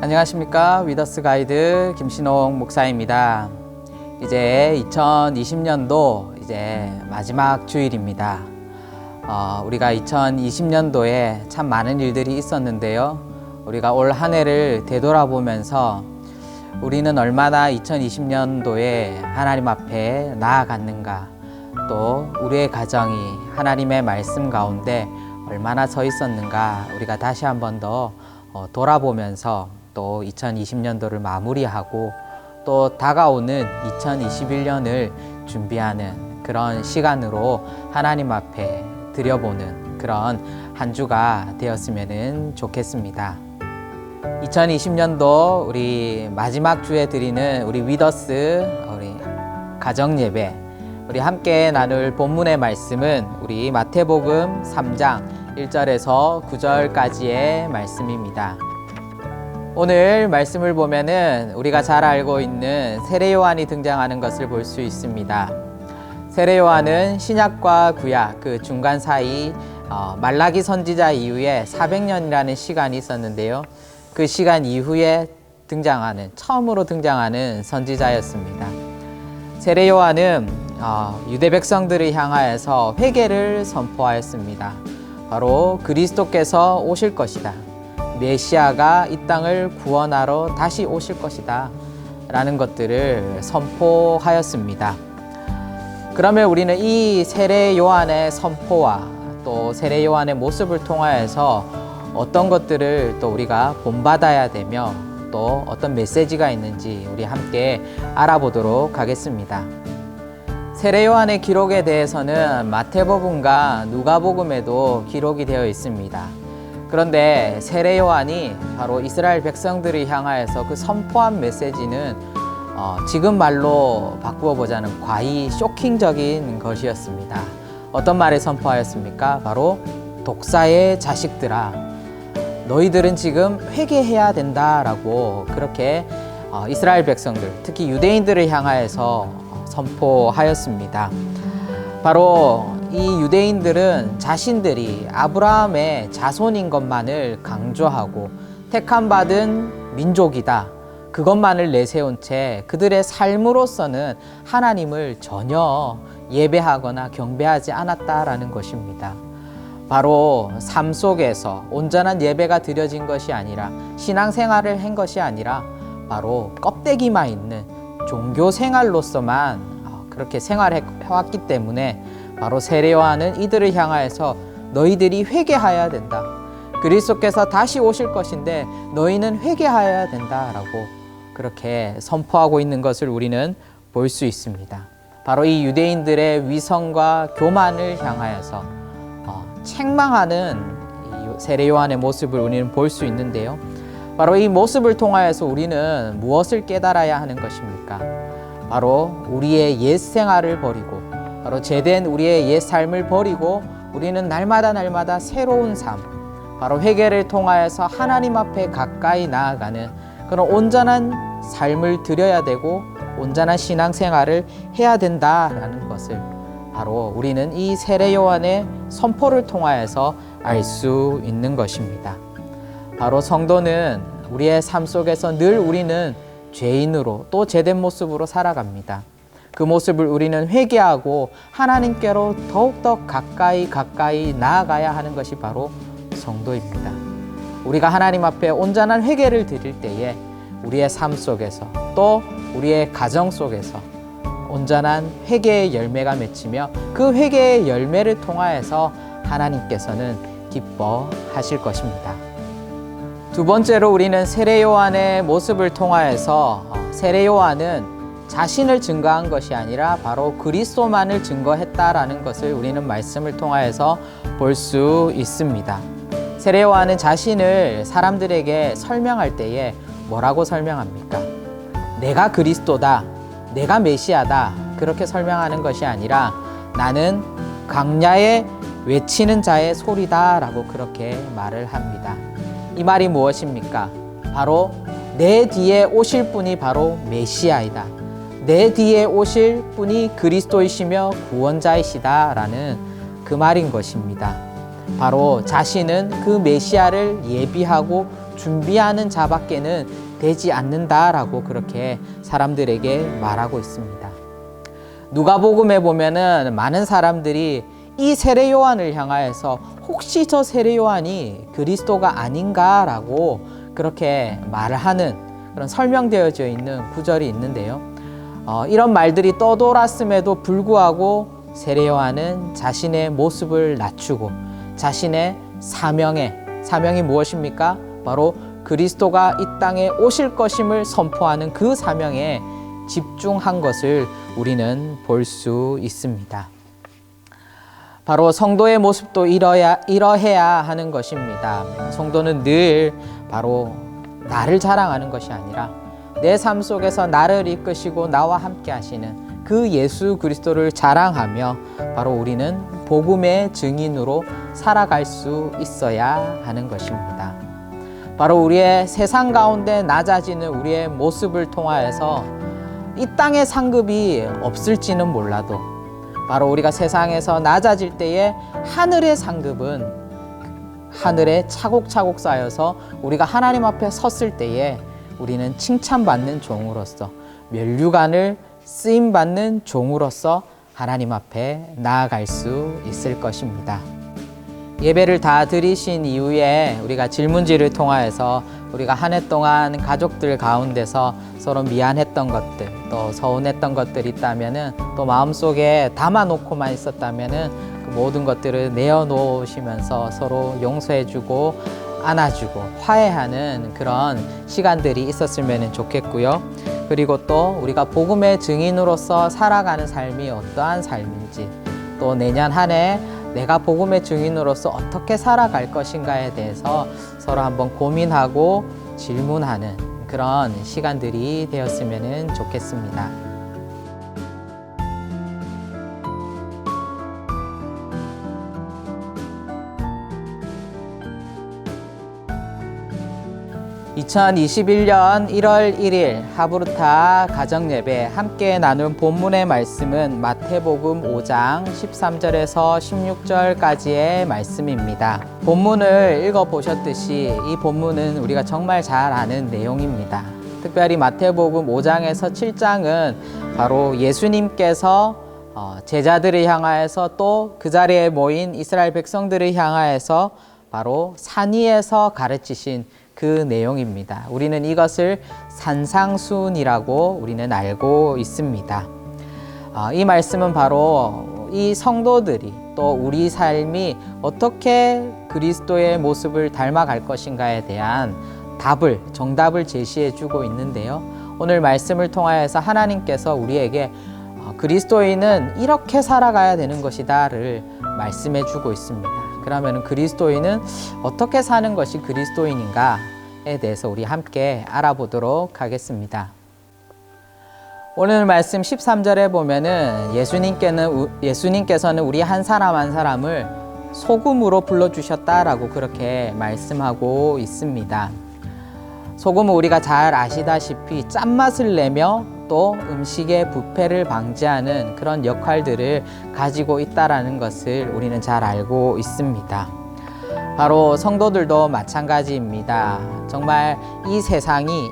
안녕하십니까. 위더스 가이드 김신홍 목사입니다. 이제 2020년도 이제 마지막 주일입니다. 우리가 2020년도에 참 많은 일들이 있었는데요. 우리가 올 한 해를 되돌아보면서 우리는 얼마나 2020년도에 하나님 앞에 나아갔는가, 또 우리의 가정이 하나님의 말씀 가운데 얼마나 서 있었는가, 우리가 다시 한 번 더 돌아보면서 또 2020년도를 마무리하고 또 다가오는 2021년을 준비하는 그런 시간으로 하나님 앞에 드려보는 그런 한 주가 되었으면 좋겠습니다. 2020년도 우리 마지막 주에 드리는 우리 위더스 우리 가정 예배, 우리 함께 나눌 본문의 말씀은 우리 마태복음 3장 1절에서 9절까지의 말씀입니다. 오늘 말씀을 보면은 우리가 잘 알고 있는 세례 요한이 등장하는 것을 볼 수 있습니다. 세례 요한은 신약과 구약 그 중간 사이 말라기 선지자 이후에 400년이라는 시간이 있었는데요. 그 시간 이후에 처음으로 등장하는 선지자였습니다. 세례 요한은 유대 백성들을 향하여서 회개를 선포하였습니다. 바로 그리스도께서 오실 것이다, 메시아가 이 땅을 구원하러 다시 오실 것이다 라는 것들을 선포하였습니다. 그러면 우리는 이 세례 요한의 선포와 또 세례 요한의 모습을 통하여서 어떤 것들을 또 우리가 본받아야 되며 또 어떤 메시지가 있는지 우리 함께 알아보도록 하겠습니다. 세례 요한의 기록에 대해서는 마태복음과 누가복음에도 기록이 되어 있습니다. 그런데 세례 요한이 바로 이스라엘 백성들을 향하여서 그 선포한 메시지는 지금 말로 바꾸어 보자면 과히 쇼킹적인 것이었습니다. 어떤 말을 선포하였습니까? 바로 독사의 자식들아, 너희들은 지금 회개해야 된다라고 그렇게 이스라엘 백성들, 특히 유대인들을 향하여서 선포하였습니다. 바로 이 유대인들은 자신들이 아브라함의 자손인 것만을 강조하고 택함받은 민족이다, 그것만을 내세운 채 그들의 삶으로서는 하나님을 전혀 예배하거나 경배하지 않았다라는 것입니다. 바로 삶 속에서 온전한 예배가 드려진 것이 아니라, 신앙생활을 한 것이 아니라 바로 껍데기만 있는 종교 생활로서만 그렇게 생활해왔기 때문에 바로 세례 요한은 이들을 향하여서 너희들이 회개하여야 된다, 그리스도께서 다시 오실 것인데 너희는 회개하여야 된다라고 그렇게 선포하고 있는 것을 우리는 볼 수 있습니다. 바로 이 유대인들의 위선과 교만을 향하여서 책망하는 세례 요한의 모습을 우리는 볼 수 있는데요. 바로 이 모습을 통하여서 우리는 무엇을 깨달아야 하는 것입니까? 바로 우리의 옛 생활을 버리고, 바로 죄된 우리의 옛 삶을 버리고 우리는 날마다 새로운 삶, 바로 회개를 통하여서 하나님 앞에 가까이 나아가는 그런 온전한 삶을 드려야 되고 온전한 신앙생활을 해야 된다라는 것을 바로 우리는 이 세례 요한의 선포를 통하여서 알 수 있는 것입니다. 바로 성도는 우리의 삶 속에서 늘 우리는 죄인으로 또 죄된 모습으로 살아갑니다. 그 모습을 우리는 회개하고 하나님께로 더욱더 가까이 나아가야 하는 것이 바로 성도입니다. 우리가 하나님 앞에 온전한 회개를 드릴 때에 우리의 삶 속에서 또 우리의 가정 속에서 온전한 회개의 열매가 맺히며 그 회개의 열매를 통하여서 하나님께서는 기뻐하실 것입니다. 두 번째로 우리는 세례 요한의 모습을 통하여서 세례 요한은 자신을 증거한 것이 아니라 바로 그리스도만을 증거했다라는 것을 우리는 말씀을 통하여서 볼 수 있습니다. 세례 요한은 자신을 사람들에게 설명할 때에 뭐라고 설명합니까? 내가 그리스도다, 내가 메시아다, 그렇게 설명하는 것이 아니라 나는 광야에 외치는 자의 소리다 라고 그렇게 말을 합니다. 이 말이 무엇입니까? 바로 내 뒤에 오실 분이 바로 메시아이다, 내 뒤에 오실 분이 그리스도이시며 구원자이시다 라는 그 말인 것입니다. 바로 자신은 그 메시아를 예비하고 준비하는 자밖에는 되지 않는다라고 그렇게 사람들에게 말하고 있습니다. 누가복음에 보면은 많은 사람들이 이 세례 요한을 향하여서 혹시 저 세례 요한이 그리스도가 아닌가라고 그렇게 말을 하는 그런 설명되어져 있는 구절이 있는데요. 이런 말들이 떠돌았음에도 불구하고 세례 요한은 자신의 모습을 낮추고 자신의 사명이 무엇입니까? 바로 그리스도가 이 땅에 오실 것임을 선포하는 그 사명에 집중한 것을 우리는 볼 수 있습니다. 바로 성도의 모습도 이러해야 하는 것입니다. 성도는 늘 바로 나를 자랑하는 것이 아니라 내 삶 속에서 나를 이끄시고 나와 함께 하시는 그 예수 그리스도를 자랑하며 바로 우리는 복음의 증인으로 살아갈 수 있어야 하는 것입니다. 바로 우리의 세상 가운데 낮아지는 우리의 모습을 통하여서 이 땅의 상급이 없을지는 몰라도 바로 우리가 세상에서 낮아질 때에 하늘의 상급은 하늘에 차곡차곡 쌓여서 우리가 하나님 앞에 섰을 때에 우리는 칭찬받는 종으로서 면류관을 쓰임받는 종으로서 하나님 앞에 나아갈 수 있을 것입니다. 예배를 다 드리신 이후에 우리가 질문지를 통하여서 우리가 한 해 동안 가족들 가운데서 서로 미안했던 것들 또 서운했던 것들이 있다면은 또 마음속에 담아놓고만 있었다면은 그 모든 것들을 내어놓으시면서 서로 용서해주고 안아주고 화해하는 그런 시간들이 있었으면 좋겠고요. 그리고 또 우리가 복음의 증인으로서 살아가는 삶이 어떠한 삶인지 또 내년 한 해 내가 복음의 증인으로서 어떻게 살아갈 것인가에 대해서 서로 한번 고민하고 질문하는 그런 시간들이 되었으면 좋겠습니다. 2021년 1월 1일 하브루타 가정예배 함께 나눈 본문의 말씀은 마태복음 5장 13절에서 16절까지의 말씀입니다. 본문을 읽어보셨듯이 이 본문은 우리가 정말 잘 아는 내용입니다. 특별히 마태복음 5장에서 7장은 바로 예수님께서 제자들을 향하여서 또 그 자리에 모인 이스라엘 백성들을 향하여서 바로 산 위에서 가르치신 그 내용입니다. 우리는 이것을 산상수훈이라고 우리는 알고 있습니다. 이 말씀은 바로 이 성도들이 또 우리 삶이 어떻게 그리스도의 모습을 닮아갈 것인가에 대한 정답을 제시해 주고 있는데요. 오늘 말씀을 통하여서 하나님께서 우리에게 그리스도인은 이렇게 살아가야 되는 것이다를 말씀해 주고 있습니다. 그러면 그리스도인은 어떻게 사는 것이 그리스도인인가에 대해서 우리 함께 알아보도록 하겠습니다. 오늘 말씀 13절에 보면은 예수님께서는 우리 한 사람 한 사람을 소금으로 불러주셨다라고 그렇게 말씀하고 있습니다. 소금은 우리가 잘 아시다시피 짠맛을 내며 또 음식의 부패를 방지하는 그런 역할들을 가지고 있다라는 것을 우리는 잘 알고 있습니다. 바로 성도들도 마찬가지입니다. 정말 이 세상이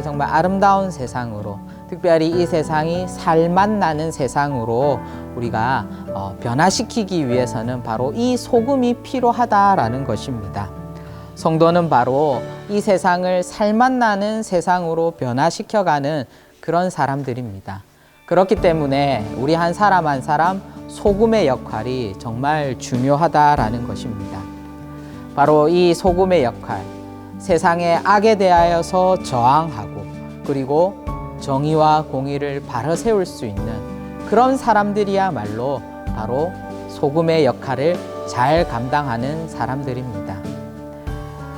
정말 아름다운 세상으로, 특별히 이 세상이 살맛 나는 세상으로 우리가 변화시키기 위해서는 바로 이 소금이 필요하다라는 것입니다. 성도는 바로 이 세상을 살맛 나는 세상으로 변화시켜가는 그런 사람들입니다. 그렇기 때문에 우리 한 사람 한 사람 소금의 역할이 정말 중요하다라는 것입니다. 바로 이 소금의 역할, 세상의 악에 대하여서 저항하고 그리고 정의와 공의를 바로 세울 수 있는 그런 사람들이야말로 바로 소금의 역할을 잘 감당하는 사람들입니다.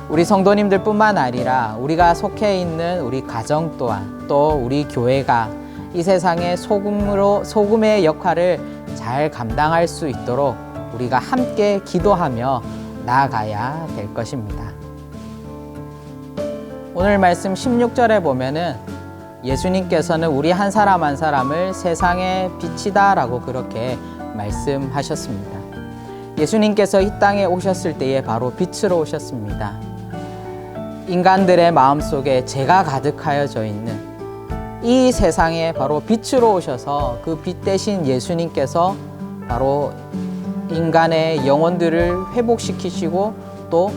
우리 성도님들 뿐만 아니라 우리가 속해 있는 우리 가정 또한 또 우리 교회가 이 세상의 소금의 역할을 잘 감당할 수 있도록 우리가 함께 기도하며 나아가야 될 것입니다. 오늘 말씀 16절에 보면은 예수님께서는 우리 한 사람 한 사람을 세상의 빛이다라고 그렇게 말씀하셨습니다. 예수님께서 이 땅에 오셨을 때에 바로 빛으로 오셨습니다. 인간들의 마음속에 죄가 가득하여져 있는 이 세상에 바로 빛으로 오셔서 그 빛 대신 예수님께서 바로 인간의 영혼들을 회복시키시고 또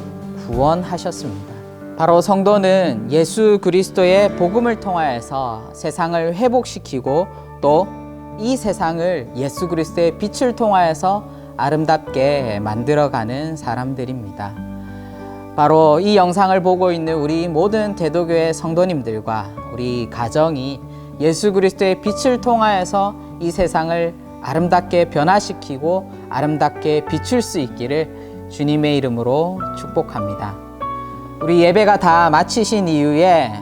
구원하셨습니다. 바로 성도는 예수 그리스도의 복음을 통하여서 세상을 회복시키고 또 이 세상을 예수 그리스도의 빛을 통하여서 아름답게 만들어가는 사람들입니다. 바로 이 영상을 보고 있는 우리 모든 대도교회 성도님들과 우리 가정이 예수 그리스도의 빛을 통하여서 이 세상을 아름답게 변화시키고 아름답게 비출 수 있기를 주님의 이름으로 축복합니다. 우리 예배가 다 마치신 이후에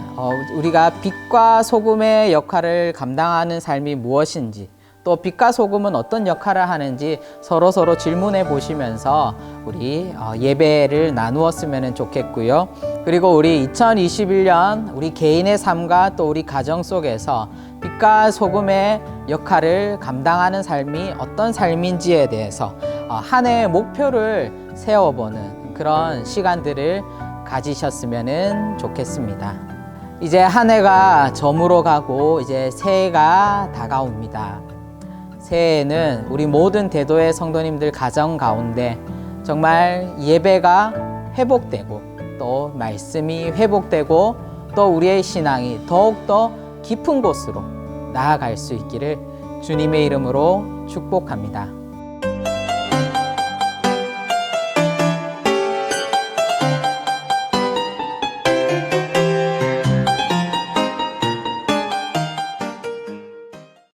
우리가 빛과 소금의 역할을 감당하는 삶이 무엇인지 또 빛과 소금은 어떤 역할을 하는지 서로 질문해 보시면서 우리 예배를 나누었으면 좋겠고요. 그리고 우리 2021년 우리 개인의 삶과 또 우리 가정 속에서 빛과 소금의 역할을 감당하는 삶이 어떤 삶인지에 대해서 한 해의 목표를 세워보는 그런 시간들을 가지셨으면 좋겠습니다. 이제 한 해가 저물어 가고 이제 새해가 다가옵니다. 새해에는 우리 모든 대도의 성도님들 가정 가운데 정말 예배가 회복되고 또 말씀이 회복되고 또 우리의 신앙이 더욱더 깊은 곳으로 나아갈 수 있기를 주님의 이름으로 축복합니다.